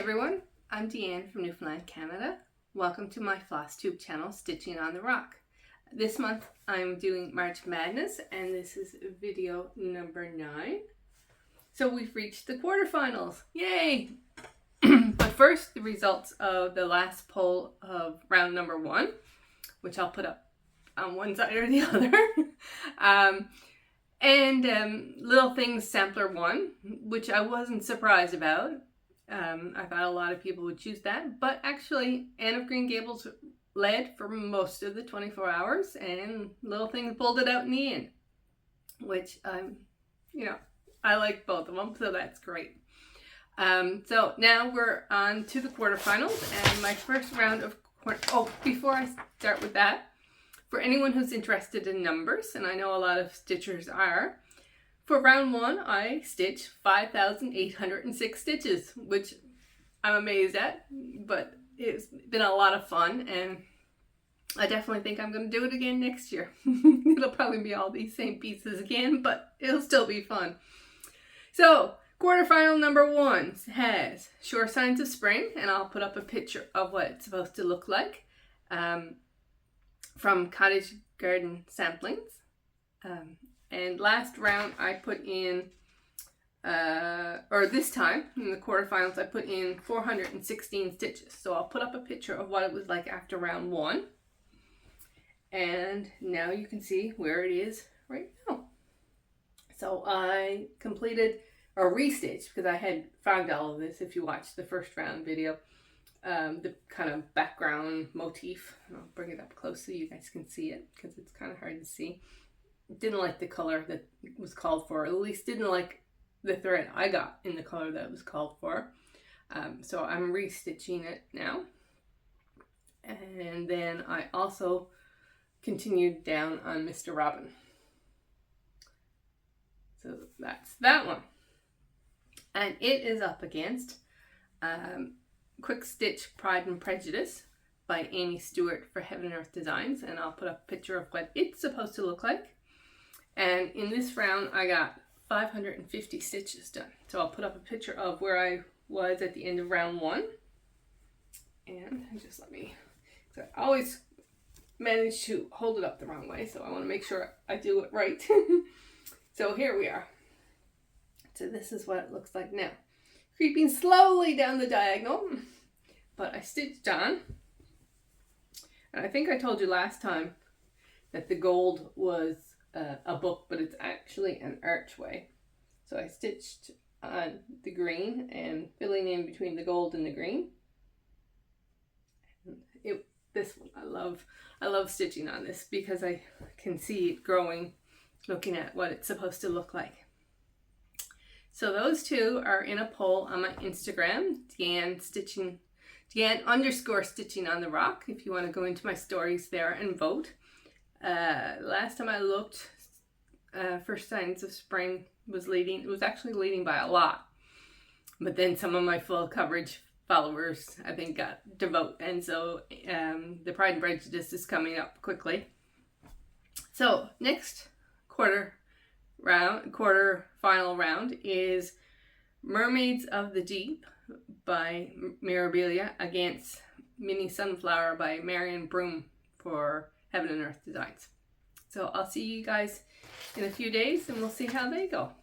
everyone, I'm Deanne from Newfoundland, Canada. Welcome to my Flosstube channel, Stitching on the Rock. This month I'm doing March Madness and this is video number 9. So we've reached the quarterfinals, yay! But first, the results of the last poll of round number 1, which I'll put up on one side or the other. Little Things Sampler 1, which I wasn't surprised about. I thought a lot of people would choose that, but actually Anne of Green Gables led for most of the 24 hours and Little Things pulled it out in the end, which I like both of them, so that's great. So now we're on to the quarterfinals and my first round of before I start with that, for anyone who's interested in numbers, and I know a lot of stitchers are, for round 1, I stitched 5,806 stitches, which I'm amazed at, but it's been a lot of fun, and I definitely think I'm going to do it again next year. It'll probably be all these same pieces again, but it'll still be fun. So, quarterfinal number 1 has Sure Signs of Spring, and I'll put up a picture of what it's supposed to look like from Cottage Garden Samplings. And last round I put in, this time in the quarterfinals, I put in 416 stitches. So I'll put up a picture of what it was like after round 1. And now you can see where it is right now. So I completed a restitch because I had found all of this if you watched the first round video. The kind of background motif. I'll bring it up close so you guys can see it because it's kind of hard to see. Didn't like the color that was called for, at least didn't like the thread I got in the color that was called for. So I'm restitching it now. And then I also continued down on Mr. Robin. So that's that one. And it is up against Quick Stitch Pride and Prejudice by Amy Stewart for Heaven and Earth Designs. And I'll put up a picture of what it's supposed to look like. And in this round, I got 550 stitches done. So I'll put up a picture of where I was at the end of round 1. And just let me, so I always manage to hold it up the wrong way, so I want to make sure I do it right. So here we are. So this is what it looks like now. Creeping slowly down the diagonal, but I stitched on. And I think I told you last time that the gold was a book, but it's actually an archway. So I stitched on the green and filling in between the gold and the green. This one, I love stitching on this because I can see it growing, looking at what it's supposed to look like. So those two are in a poll on my Instagram, Deanne_Stitching on the Rock, if you want to go into my stories there and vote. Last time I looked, First Signs of Spring was leading. It was actually leading by a lot. But then some of my full coverage followers, I think, got to vote. And so the Pride and Prejudice is coming up quickly. So next quarter final round is Mermaids of the Deep by Mirabilia against Mini Sunflower by Marion Broom for Heaven and Earth Designs. So I'll see you guys in a few days and we'll see how they go.